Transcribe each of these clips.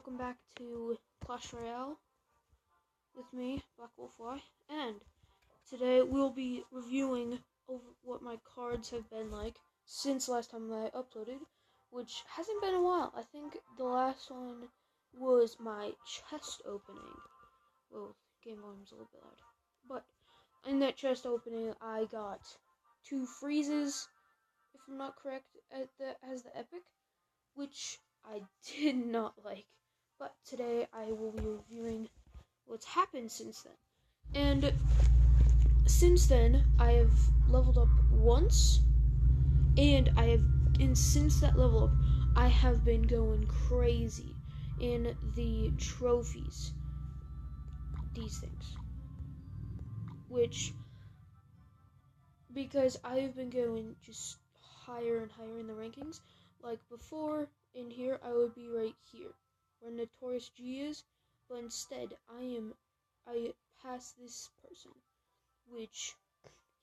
welcome back to Clash Royale with me, Black Wolfy, and today we'll be reviewing over what my cards have been like since last time I uploaded, which hasn't been a while. I think the last one was my chest opening. Well, game volume's a little bit loud. But in that chest opening, I got 2 freezes, if I'm not correct, as the epic, which I did not like. But today I will be reviewing what's happened since then. And since then, I have leveled up once, and since that level up, I have been going crazy in the trophies. These things. Because I've been going just higher and higher in the rankings. Like before, in here, I would be right here, where Notorious G is, but instead, I passed this person, which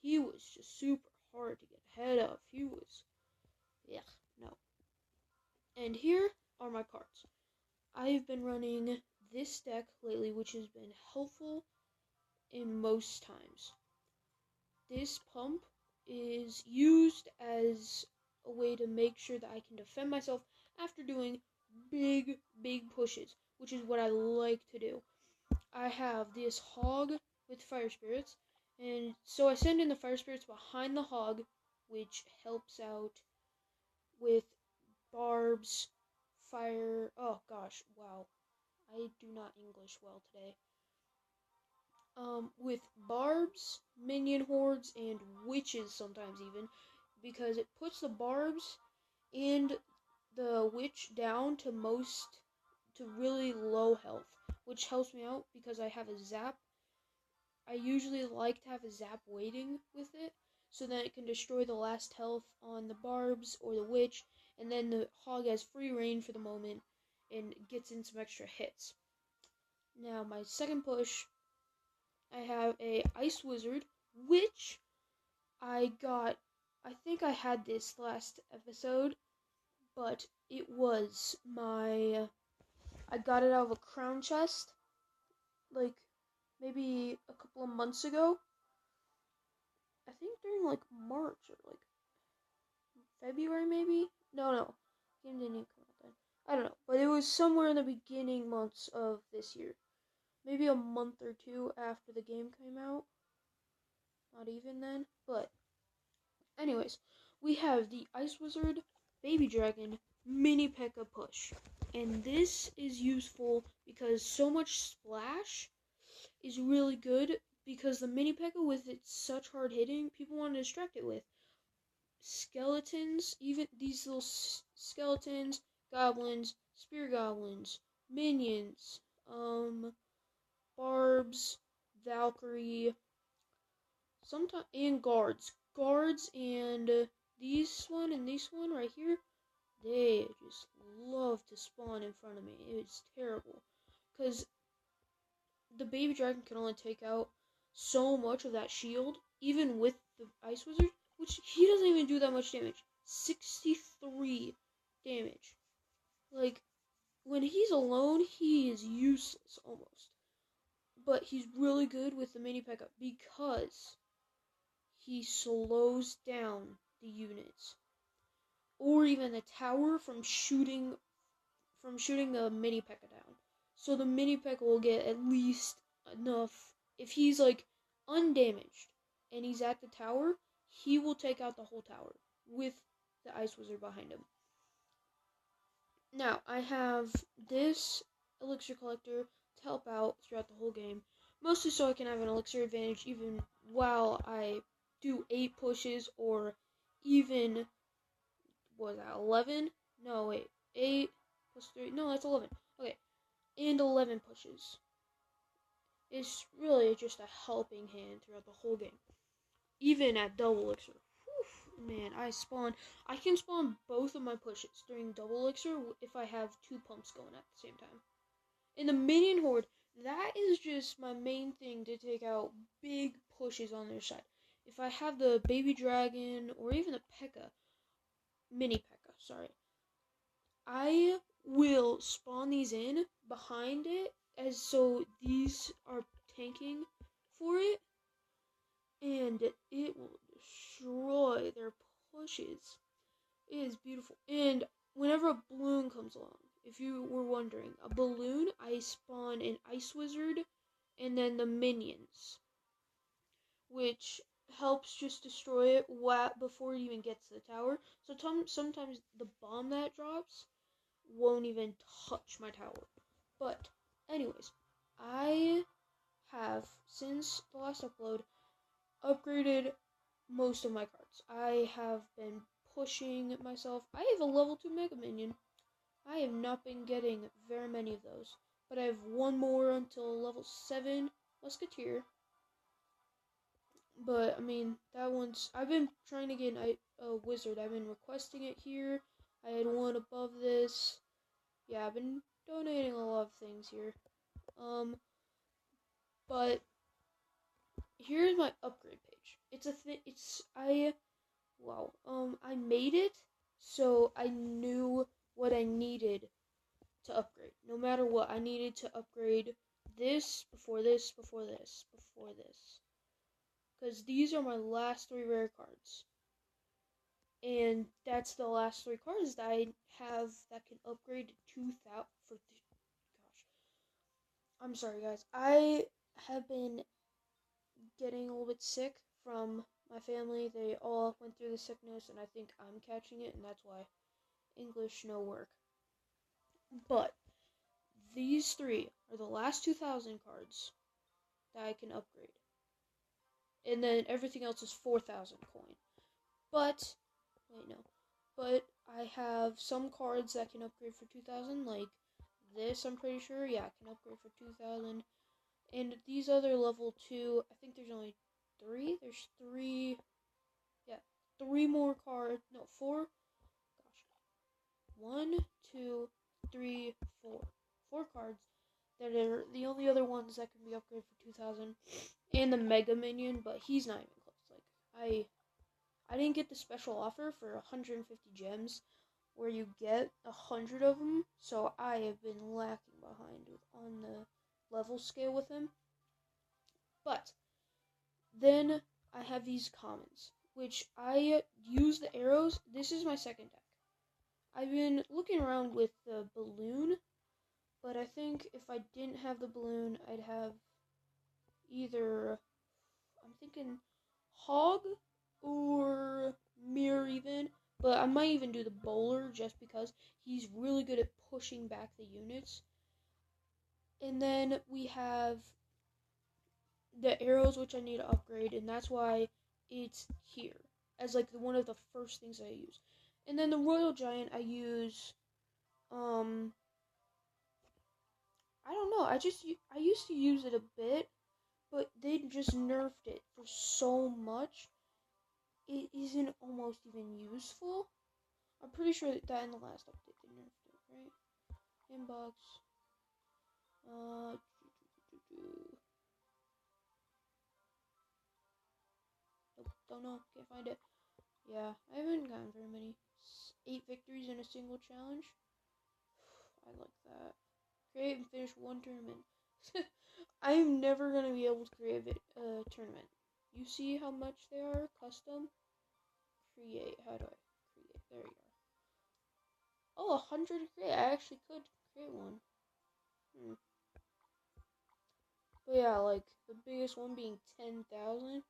he was just super hard to get ahead of. No. And here are my cards. I've been running this deck lately, which has been helpful in most times. This pump is used as a way to make sure that I can defend myself after doing big pushes, which is what I like to do. I have this hog with fire spirits, and so I send in the fire spirits behind the hog, which helps out with barbs, fire. Oh gosh, wow. I do not English well today. With barbs, minion hordes, and witches sometimes even, because it puts the barbs and the witch down to really low health, which helps me out because I have a zap. I usually like to have a zap waiting with it, so that it can destroy the last health on the barbs or the witch, and then the hog has free reign for the moment and gets in some extra hits. Now, my second push, I have a Ice Wizard, which I think I had this last episode, but it was I got it out of a crown chest, like, maybe a couple of months ago. I think during, like, March or, like, February, maybe? No. Game didn't even come out then. I don't know, but it was somewhere in the beginning months of this year. Maybe a month or two after the game came out. Not even then, but anyways, we have the Ice Wizard, Baby Dragon, Mini P.E.K.K.A push. And this is useful because so much splash is really good, because the Mini P.E.K.K.A, with its such hard hitting, people want to distract it with skeletons, even these little skeletons, goblins, spear goblins, minions, barbs, Valkyrie, sometimes, and guards, and this one and this one right here, they just love to spawn in front of me. It's terrible, because the baby dragon can only take out so much of that shield, even with the Ice Wizard, which he doesn't even do that much damage. 63 damage. Like, when he's alone, he is useless almost. But he's really good with the Mini P.E.K.K.A because he slows down the units, or even the tower from shooting the Mini P.E.K.K.A down. So the Mini P.E.K.K.A will get at least enough. If he's, like, undamaged and he's at the tower, he will take out the whole tower with the Ice Wizard behind him. Now, I have this elixir collector to help out throughout the whole game, mostly so I can have an elixir advantage even while I do 8 pushes, or even, what was that, 11? No, wait, 8 plus 3, no, that's 11. Okay, and 11 pushes. It's really just a helping hand throughout the whole game. Even at double elixir. Whew, man, I can spawn both of my pushes during double elixir if I have 2 pumps going at the same time. In the minion horde, that is just my main thing to take out big pushes on their side. If I have the baby dragon, or even the P.E.K.K.A, Mini P.E.K.K.A, sorry, I will spawn these in behind it, as so these are tanking for it, and it will destroy their pushes. It is beautiful. And whenever a balloon comes along, if you were wondering, a balloon, I spawn an ice wizard and then the minions, which helps just destroy it before it even gets to the tower. So sometimes the bomb that drops won't even touch my tower. But anyways, I have, since the last upload, upgraded most of my cards. I have been pushing myself. I have a level 2 Mega Minion. I have not been getting very many of those, but I have one more until level 7 Musketeer. But, I mean, that one's... I've been trying to get a wizard. I've been requesting it here. I had one above this. Yeah, I've been donating a lot of things here. But here's my upgrade page. It's a thing. I made it so I knew what I needed to upgrade. No matter what, I needed to upgrade this before this, before this, before this. Because these are my last 3 rare cards. And that's the last 3 cards that I have that can upgrade to 2,000 for... Gosh. I'm sorry, guys. I have been getting a little bit sick from my family. They all went through the sickness, and I think I'm catching it, and that's why English no work. But these 3 are the last 2,000 cards that I can upgrade. And then everything else is 4,000 coin. But, wait, no. But I have some cards that can upgrade for 2,000, like this, I'm pretty sure. Yeah, I can upgrade for 2,000. And these other level 2, I think there's only 3. There's 3, yeah, 3 more cards. No, 4. Gosh. 1, 2, 3, 4. 4 cards that are the only other ones that can be upgraded for 2,000. And the Mega Minion, but he's not even close. Like, I didn't get the special offer for 150 gems, where you get 100 of them, so I have been lacking behind on the level scale with him. But then I have these commons, which I use the arrows. This is my second deck. I've been looking around with the balloon, but I think if I didn't have the balloon, I'd have either, I'm thinking Hog or Mirror even, but I might even do the Bowler just because he's really good at pushing back the units. And then we have the arrows, which I need to upgrade, and that's why it's here as like one of the first things I use. And then the Royal Giant I use, I don't know, I used to use it a bit, but they just nerfed it for so much, it isn't almost even useful. I'm pretty sure that in the last update they nerfed it, right? Inbox. Nope, don't know, can't find it. Yeah, I haven't gotten very many. 8 victories in a single challenge. I like that. Create and finish 1 tournament. I'm never going to be able to create a tournament. You see how much they are? Custom? Create. How do I create? There you go. Oh, 100 to create. I actually could create one. But yeah, like, the biggest one being 10,000.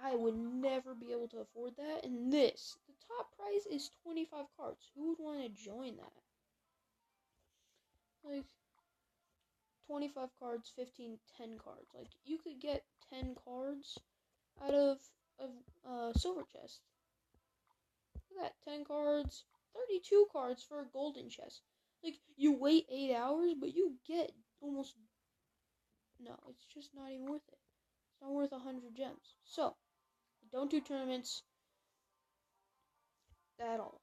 I would never be able to afford that. And this, the top prize is 25 cards. Who would want to join that? Like, 25 cards, 15, 10 cards. Like, you could get 10 cards out of a silver chest. Look at that, 10 cards, 32 cards for a golden chest. Like, you wait 8 hours, but you get almost... No, it's just not even worth it. It's not worth 100 gems. So, I don't do tournaments at all.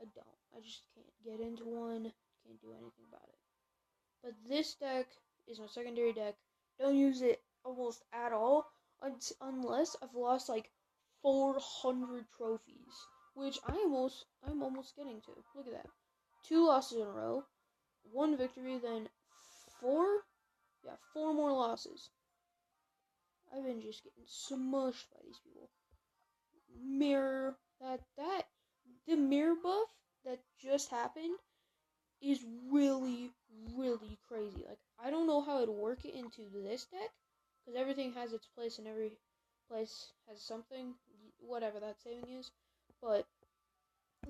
I don't. I just can't get into one. Can't do anything about it. But this deck is my secondary deck. Don't use it almost at all unless I've lost like 400 trophies, which I'm almost getting to. Look at that. 2 losses in a row. 1 victory, then 4 more losses. I've been just getting smushed by these people. Mirror, the mirror buff that just happened is really, really crazy. Like, I don't know how it'd work it into this deck, because everything has its place and every place has something, whatever that saving is, but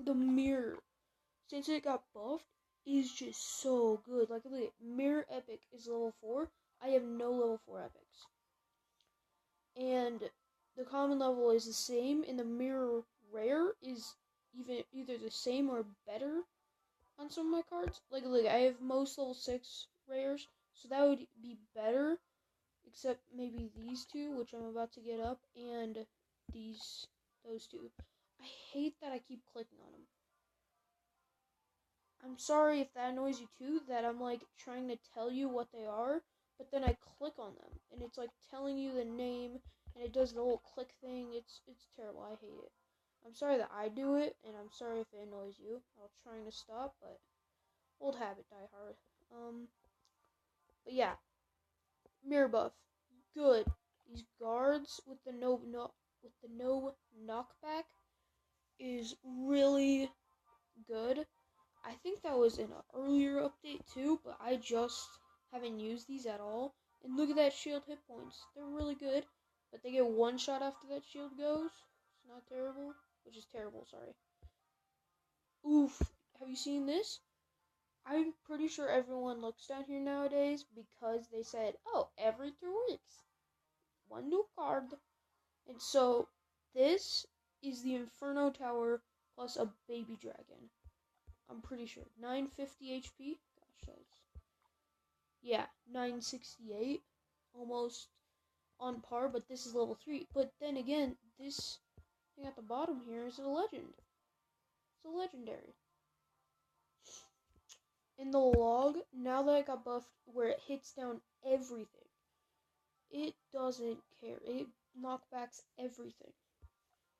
the mirror, since it got buffed, is just so good. Like, look at Mirror Epic is level 4. I have no level 4 epics. And the common level is the same, and the Mirror Rare is either the same or better on some of my cards. Like, look, I have most level 6 rares, so that would be better, except maybe these two, which I'm about to get up, and those two. I hate that I keep clicking on them. I'm sorry if that annoys you too, that I'm like trying to tell you what they are, but then I click on them, and it's like telling you the name, and it does the little click thing. It's terrible. I hate it. I'm sorry that I do it, and I'm sorry if it annoys you. I'm trying to stop, but old habit die hard. But yeah, mirror buff, good. These guards with the no knockback is really good. I think that was in an earlier update too, but I just haven't used these at all. And look at that shield hit points. They're really good, but they get one shot after that shield goes. It's not terrible, which is terrible, sorry. Oof, have you seen this? I'm pretty sure everyone looks down here nowadays because they said, oh, every 3 weeks, 1 new card. And so, this is the Inferno Tower plus a baby dragon. I'm pretty sure. 950 HP. Gosh, that's... Yeah, 968. Almost on par, but this is level 3. But then again, this thing at the bottom here is a legend. It's a legendary. In the log, now that it got buffed where it hits down everything, it doesn't care. It knockbacks everything,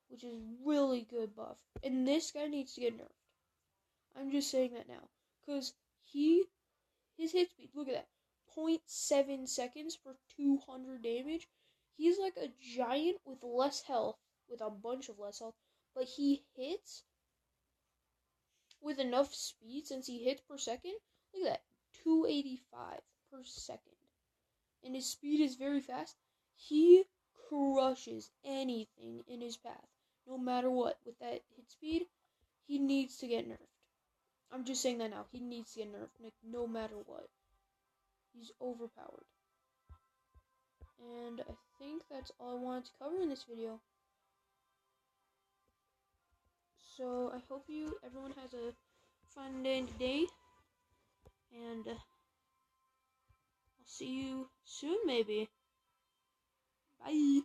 which is really good buff. And this guy needs to get nerfed. I'm just saying that now, because his hit speed, look at that, 0.7 seconds for 200 damage. He's like a giant with less health, with a bunch of less health, but he hits with enough speed, since he hits per second. Look at that, 285 per second. And his speed is very fast. He crushes anything in his path, no matter what. With that hit speed, he needs to get nerfed. I'm just saying that now. He needs to get nerfed, like, no matter what. He's overpowered. And I think that's all I wanted to cover in this video. So I hope everyone has a fun day. And I'll see you soon, maybe. Bye.